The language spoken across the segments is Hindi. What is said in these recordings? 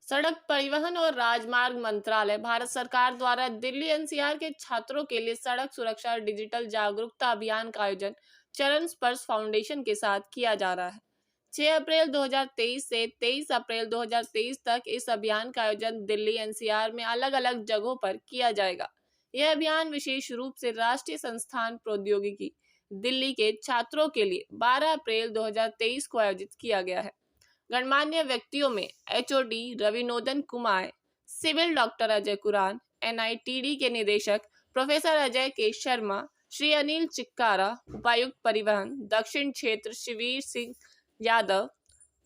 सड़क परिवहन और राजमार्ग मंत्रालय भारत सरकार द्वारा दिल्ली एनसीआर के छात्रों के लिए सड़क सुरक्षा और डिजिटल जागरूकता अभियान का आयोजन चरण स्पर्श फाउंडेशन के साथ किया जा रहा है। 6 अप्रैल 2023 से 23 अप्रैल 2023 तक इस अभियान का आयोजन दिल्ली एनसीआर में अलग अलग जगहों पर किया जाएगा। यह अभियान विशेष रूप से राष्ट्रीय संस्थान प्रौद्योगिकी दिल्ली के छात्रों के लिए 12 अप्रैल 2023 को आयोजित किया गया है। गणमान्य व्यक्तियों में HOD Ravinodan Kumar, civil doctor Ajay Kuran, NITD के निदेशक प्रोफेसर अजय के शर्मा, श्री अनिल चिक्कारा, उपायुक्त परिवहन दक्षिण क्षेत्र शिवीर सिंह यादव,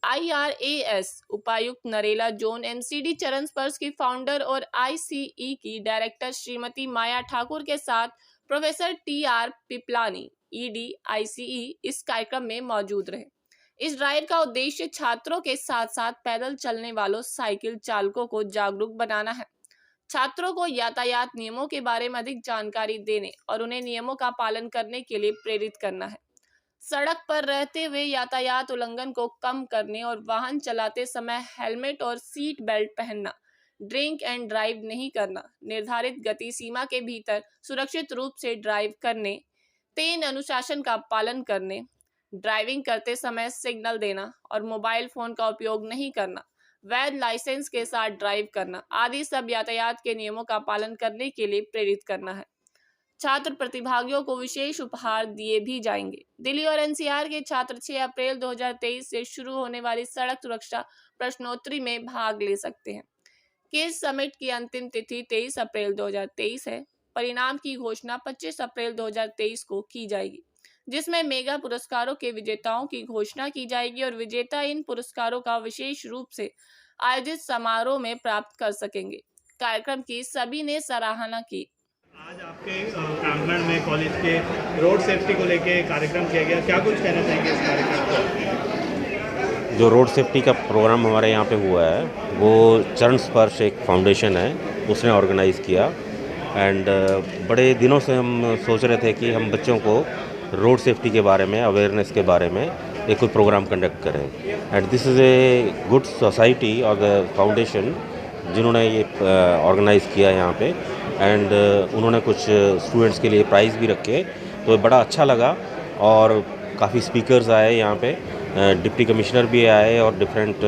आईआरएएस उपायुक्त नरेला जोन, एमसीडी चरण स्पर्श की फाउंडर और आईसीई की डायरेक्टर श्रीमती माया ठाकुर के साथ professor TR Piplani, ED ICE इस कार्यक्रम में मौजूद रहे। इस ड्राइव का उद्देश्य छात्रों के साथ साथ पैदल चलने वालों, साइकिल चालकों को जागरूक बनाना है। छात्रों को यातायात नियमों के बारे में अधिक जानकारी देने और उन्हें नियमों का पालन करने के लिए प्रेरित करना है। सड़क पर रहते हुए यातायात उल्लंघन को कम करने और वाहन चलाते समय हेलमेट और सीट बेल्ट पहनना, ड्रिंक एंड ड्राइव नहीं करना, निर्धारित गति सीमा के भीतर सुरक्षित रूप से ड्राइव करने, तेज अनुशासन का पालन करने, ड्राइविंग करते समय सिग्नल देना और मोबाइल फोन का उपयोग नहीं करना, वैध लाइसेंस के साथ ड्राइव करना आदि सब यातायात के नियमों का पालन करने के लिए प्रेरित करना है। छात्र प्रतिभागियों को विशेष उपहार दिए भी जाएंगे। दिल्ली और एनसीआर के छात्र 6 अप्रैल 2023 से शुरू होने वाली सड़क सुरक्षा प्रश्नोत्तरी में भाग ले सकते हैं। केस समिट की अंतिम तिथि 23 अप्रैल 2023 है। परिणाम की घोषणा 25 अप्रैल 2023 को की जाएगी, जिसमें मेगा पुरस्कारों के विजेताओं की घोषणा की जाएगी और विजेता इन पुरस्कारों का विशेष रूप से आयोजित समारोह में प्राप्त कर सकेंगे। कार्यक्रम की सभी ने सराहना की। आज आपके प्रांगण में कॉलेज के रोड सेफ्टी को लेके कार्यक्रम किया गया, क्या कुछ कहना चाहेंगे इस कार्यक्रम पर? जो रोड सेफ्टी का प्रोग्राम हमारे यहाँ पे हुआ है वो चरण स्पर्श एक फाउंडेशन है, उसने ऑर्गेनाइज़ किया। एंड बड़े दिनों से हम सोच रहे थे कि हम बच्चों को रोड सेफ्टी के बारे में, अवेयरनेस के बारे में एक कोई प्रोग्राम कंडक्ट करें। And this is a good society और द फाउंडेशन जिन्होंने ये ऑर्गेनाइज़ किया यहाँ पे। एंड उन्होंने कुछ स्टूडेंट्स के लिए प्राइज़ भी रखे, तो बड़ा अच्छा लगा। और काफ़ी स्पीकर्स आए यहाँ पे, डिप्टी कमिश्नर भी आए और डिफरेंट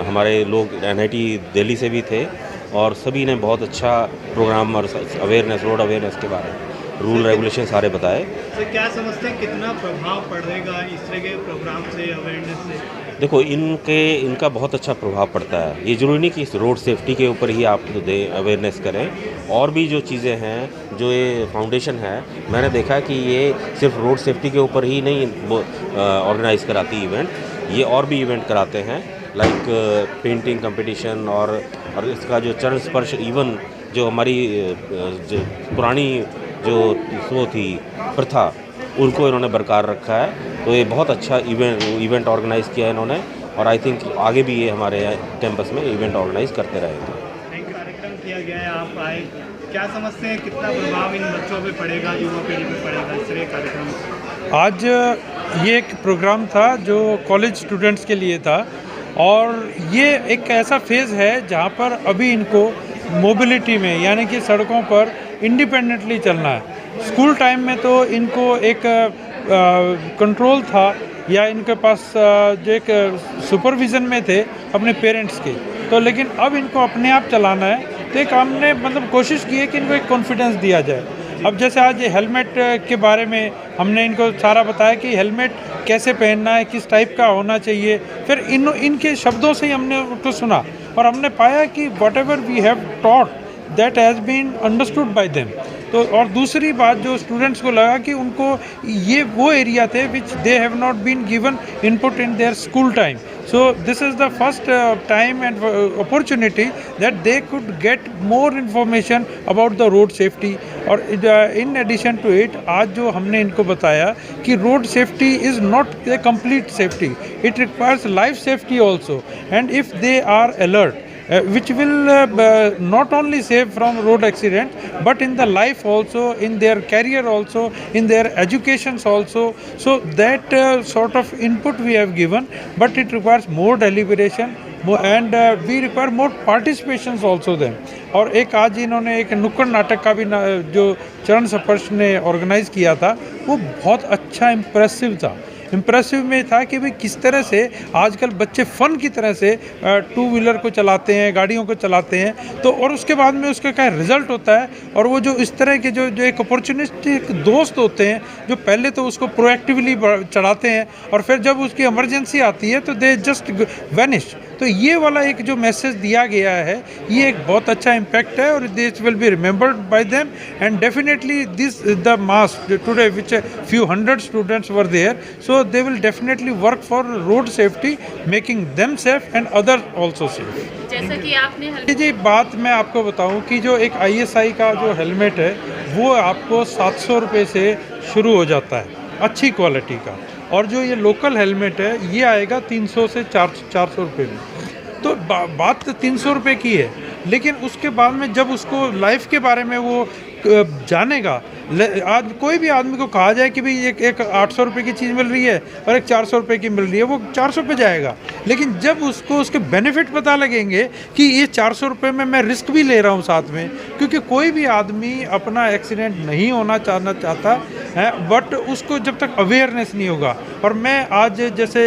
हमारे लोग एनआईटी दिल्ली से भी थे, और सभी ने बहुत अच्छा प्रोग्राम और अवेयरनेस, रोड अवेयरनेस के बारे में रूल रेगुलेशन सारे बताए। तो क्या समझते हैं कितना प्रभाव पड़ेगा इस तरह के प्रोग्राम से, अवेयरनेस से? देखो, इनका बहुत अच्छा प्रभाव पड़ता है। ये ज़रूरी नहीं कि इस रोड सेफ्टी के ऊपर ही आप अवेयरनेस करें, और भी जो चीज़ें हैं, जो ये फाउंडेशन है, मैंने देखा कि ये सिर्फ रोड सेफ्टी के ऊपर ही नहीं ऑर्गेनाइज़ कराती इवेंट, ये और भी इवेंट कराते हैं, लाइक पेंटिंग कंपटीशन और इसका जो चरण स्पर्श, इवन जो हमारी पुरानी जो वो थी प्रथा, उनको इन्होंने बरकरार रखा है। तो ये बहुत अच्छा इवेंट ऑर्गेनाइज़ किया है इन्होंने, और आई थिंक आगे भी ये हमारे कैंपस में इवेंट ऑर्गेनाइज़ करते रहेंगे। एक कार्यक्रम किया गया है, आप आए, क्या समझते हैं कितना प्रभाव इन बच्चों पे पड़ेगा, युवा पीढ़ी पे पड़ेगा इस तरह कार्यक्रम से? आज ये एक प्रोग्राम था जो कॉलेज स्टूडेंट्स के लिए था, और ये एक ऐसा फेज़ है जहाँ पर अभी इनको मोबिलिटी में, यानी कि सड़कों पर इंडिपेंडेंटली चलना है। स्कूल टाइम में तो इनको एक कंट्रोल था, या इनके पास जो एक सुपरविज़न में थे अपने पेरेंट्स के, तो लेकिन अब इनको अपने आप चलाना है। तो एक हमने मतलब कोशिश की है कि इनको एक कॉन्फिडेंस दिया जाए। अब जैसे आज ये हेलमेट के बारे में हमने इनको सारा बताया कि हेलमेट कैसे पहनना है, किस टाइप का होना चाहिए। फिर इनके शब्दों से ही हमने उनको सुना, और हमने पाया कि whatever we have taught that has been understood by them. तो और दूसरी बात जो स्टूडेंट्स को लगा कि उनको ये वो एरिया थे which they have not been given input in their school time. So this is the first time and opportunity that they could get more information about the road safety. और in addition to it, आज जो हमने इनको बताया कि road safety is not a complete safety, it requires life safety also, and if they are alert, which will not only save from road accident, but in the life also, in their career also, in their educations also. So that sort of input we have given, but it requires more deliberation, and we require more participation also them. और एक आज इन्होंने एक नुक्कड़ नाटक का भी जो चरण स्पर्श ने ऑर्गेनाइज किया था, वो बहुत अच्छा इम्प्रेसिव था। इम्प्रेसिव में था कि भाई किस तरह से आजकल बच्चे फ़न की तरह से टू व्हीलर को चलाते हैं, गाड़ियों को चलाते हैं, तो और उसके बाद में उसका क्या रिज़ल्ट होता है। और वो जो इस तरह के जो एक अपॉर्चुनिस्टिक दोस्त होते हैं, जो पहले तो उसको प्रोएक्टिवली चढ़ाते हैं और फिर जब उसकी इमरजेंसी आती है तो दे जस्ट वैनिश। तो ये वाला एक जो मैसेज दिया गया है, ये एक बहुत अच्छा इम्पैक्ट है और this will be remembered bye them and definitely this the mass today which few hundred students were there, so they will definitely work for road safety, making them safe and others also safe। जैसा कि आपने जी बात मैं आपको बताऊं कि जो एक ISI का जो हेलमेट है वो आपको 700 रुपये से शुरू हो जाता है अच्छी क्वालिटी का, और जो ये लोकल हेलमेट है ये आएगा 300 से 400 रुपये में। तो बात 300 रुपये की है, लेकिन उसके बाद में जब उसको लाइफ के बारे में वो जानेगा, आज कोई भी आदमी को कहा जाए कि भाई एक 800 रुपये की चीज़ मिल रही है और एक 400 रुपये की मिल रही है, वो 400 पे जाएगा। लेकिन जब उसको उसके बेनिफिट पता लगेंगे कि ये 400 रुपये में मैं रिस्क भी ले रहा हूँ साथ में, क्योंकि कोई भी आदमी अपना एक्सीडेंट नहीं होना चाहता है, बट उसको जब तक अवेयरनेस नहीं होगा। और मैं आज जैसे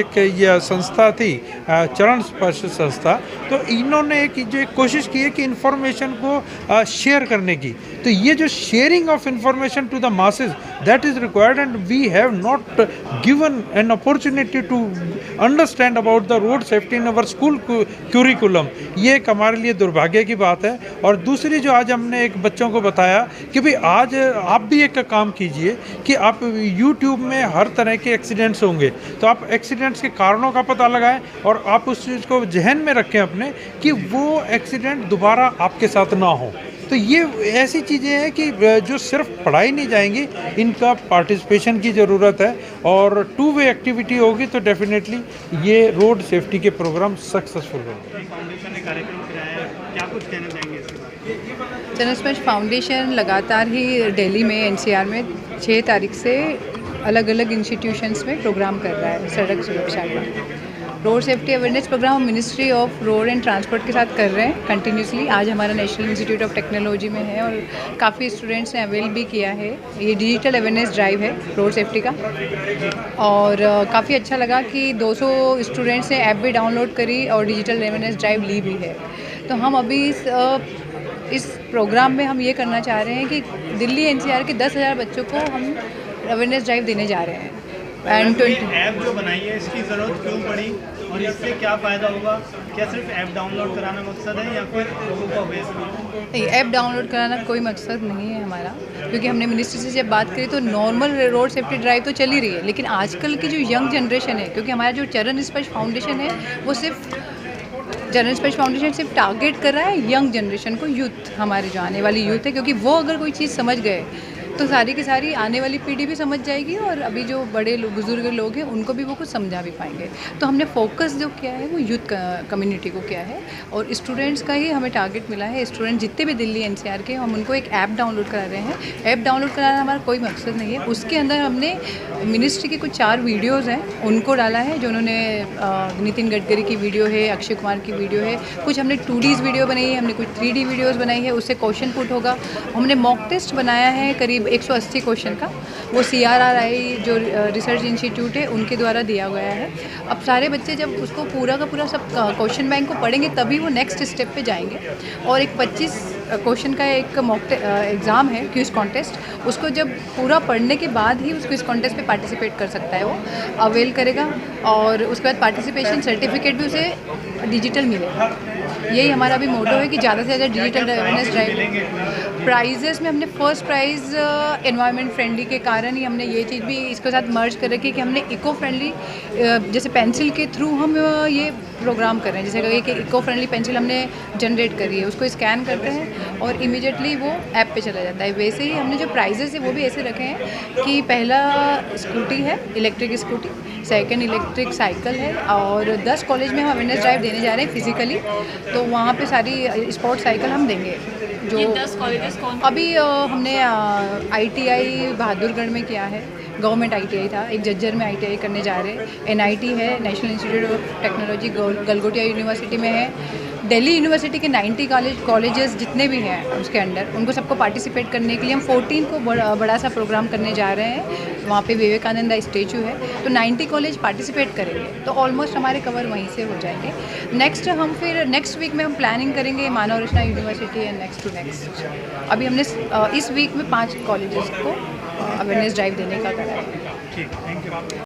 एक ये संस्था थी चरण स्पर्श संस्था, तो इन्होंने एक कोशिश की है कि इन्फॉर्मेशन को शेयर करने की। तो ये जो sharing of information to the masses, that is required and we have not given an opportunity to understand about the road safety in our school curriculum. ये एक हमारे लिए दुर्भाग्य की बात है। और दूसरी जो आज हमने एक बच्चों को बताया कि भाई आज आप भी एक काम कीजिए कि आप यूट्यूब में हर तरह के एक्सीडेंट्स होंगे, तो आप एक्सीडेंट्स के कारणों का पता लगाएं और आप उस चीज़ को जहन में रखें अपने कि वो एक्सीडेंट दोबारा आपके साथ ना हो। तो ये ऐसी चीज़ें हैं कि जो सिर्फ पढ़ाई नहीं जाएंगी, इनका पार्टिसिपेशन की ज़रूरत है और टू वे एक्टिविटी होगी तो डेफिनेटली ये रोड सेफ्टी के प्रोग्राम सक्सेसफुल होंगे। फाउंडेशन ने कार्यक्रम कराया है, क्या कुछ कहना चाहेंगे इसके बारे में? चरण स्पर्श फाउंडेशन लगातार ही दिल्ली में NCR में 6 तारीख से अलग अलग इंस्टीट्यूशंस में प्रोग्राम कर रहा है सड़क सुरक्षा का। रोड सेफ्टी अवेयरनेस प्रोग्राम हम ministry of road and transport के साथ कर रहे हैं कंटिन्यूसली। आज हमारा नेशनल इंस्टीट्यूट ऑफ टेक्नोलॉजी में है और काफ़ी स्टूडेंट्स ने अवेल भी किया है। ये डिजिटल अवेयरनेस ड्राइव है रोड सेफ्टी का, और काफ़ी अच्छा लगा कि 200 स्टूडेंट्स ने ऐप भी डाउनलोड करी और डिजिटल अवेयरनेस ड्राइव ली भी है। तो हम अभी इस प्रोग्राम में हम ये करना चाह रहे हैं कि दिल्ली NCR के 10,000 बच्चों को हम अवेयरनेस ड्राइव देने जा रहे हैं। एंड ऐप जो बनाई है इसकी ज़रूरत क्यों पड़ी और इससे क्या फ़ायदा होगा? क्या सिर्फ ऐप डाउनलोड कराना मकसद है या फिर लोगों को अवेयर? नहीं, ऐप डाउनलोड कराना कोई मकसद नहीं है हमारा, क्योंकि हमने मिनिस्ट्री से जब बात करी तो नॉर्मल रोड सेफ्टी ड्राइव तो चल ही रही है, लेकिन आजकल की जो यंग जनरेशन है, क्योंकि हमारा जो चरण स्पर्श फाउंडेशन है वो चरण स्पर्श फाउंडेशन सिर्फ टारगेट कर रहा है यंग जनरेशन को, यूथ, हमारे जो आने वाली यूथ है, क्योंकि वो अगर कोई चीज़ समझ गए तो सारी की सारी आने वाली पीढ़ी भी समझ जाएगी और अभी जो बड़े बुजुर्ग लोग हैं उनको भी वो कुछ समझा भी पाएंगे। तो हमने फोकस जो किया है वो यूथ कम्युनिटी को किया है और स्टूडेंट्स का ही हमें टारगेट मिला है। स्टूडेंट जितने भी दिल्ली NCR के, हम उनको एक ऐप डाउनलोड करा रहे हैं। ऐप डाउनलोड कराना हमारा कोई मकसद नहीं है, उसके अंदर हमने मिनिस्ट्री के कुछ 4 वीडियोज़ हैं उनको डाला है, जो उन्होंने नितिन गडकरी की वीडियो है, अक्षय कुमार की वीडियो है, कुछ हमने 2Ds वीडियो बनाई है, हमने कुछ 3D वीडियोज़ बनाई है, उससे क्वेश्चन पुट होगा। हमने मॉक टेस्ट बनाया है करीब 180 क्वेश्चन का, वो CRRI जो रिसर्च इंस्टीट्यूट है उनके द्वारा दिया गया है। अब सारे बच्चे जब उसको पूरा का पूरा सब क्वेश्चन बैंक को पढ़ेंगे तभी वो नेक्स्ट स्टेप पे जाएंगे। और एक 25 क्वेश्चन का एक मॉक एग्ज़ाम है, क्विज कॉन्टेस्ट, उसको जब पूरा पढ़ने के बाद ही उस क्विज कॉन्टेस्ट पे पार्टिसिपेट कर सकता है, वो अवेल करेगा और उसके बाद पार्टिसिपेशन सर्टिफिकेट भी उसे डिजिटल मिलेगा। यही हमारा भी मोटो है कि ज़्यादा से ज़्यादा डिजिटल अवेयरनेस ड्राइव। प्राइजेस में हमने फर्स्ट प्राइज़ एनवायरनमेंट फ्रेंडली के कारण ही हमने ये चीज़ भी इसके साथ मर्ज कर रखी है कि हमने इको फ्रेंडली, जैसे पेंसिल के थ्रू हम ये प्रोग्राम कर रहे हैं। जैसे कि इको फ्रेंडली पेंसिल हमने जनरेट करी है, उसको स्कैन करते हैं और इमीडिएटली वो ऐप पे चला जाता है। वैसे ही हमने जो प्राइजेस है वो भी ऐसे रखे हैं कि पहला स्कूटी है, electric scooty, second electric cycle है और 10 कॉलेज में हम अवेयरनेस ड्राइव देने जा रहे हैं फिजिकली, तो वहाँ पे सारी स्पोर्ट्स साइकिल हम देंगे। ये जो 10 कॉलेजेस कौन अभी हमने ITI बहादुरगढ़ में किया है, गवर्नमेंट ITI था, एक जज्जर में ITI करने जा रहे हैं, NIT है, national institute of technology Galgotia university में है, दिल्ली यूनिवर्सिटी के 90 कॉलेजेस जितने भी हैं उसके अंडर, उनको सबको पार्टिसिपेट करने के लिए हम 14 को बड़ा सा प्रोग्राम करने जा रहे हैं। वहाँ पे विवेकानंद स्टैचू है, तो 90 कॉलेज पार्टिसिपेट करेंगे, तो ऑलमोस्ट हमारे कवर वहीं से हो जाएंगे। नेक्स्ट वीक में हम प्लानिंग करेंगे Manav Rachna university and next to next. अभी हमने इस वीक में 5 कॉलेजेस को अवेयरनेस ड्राइव देने का करा है। ठीक, थैंक यू।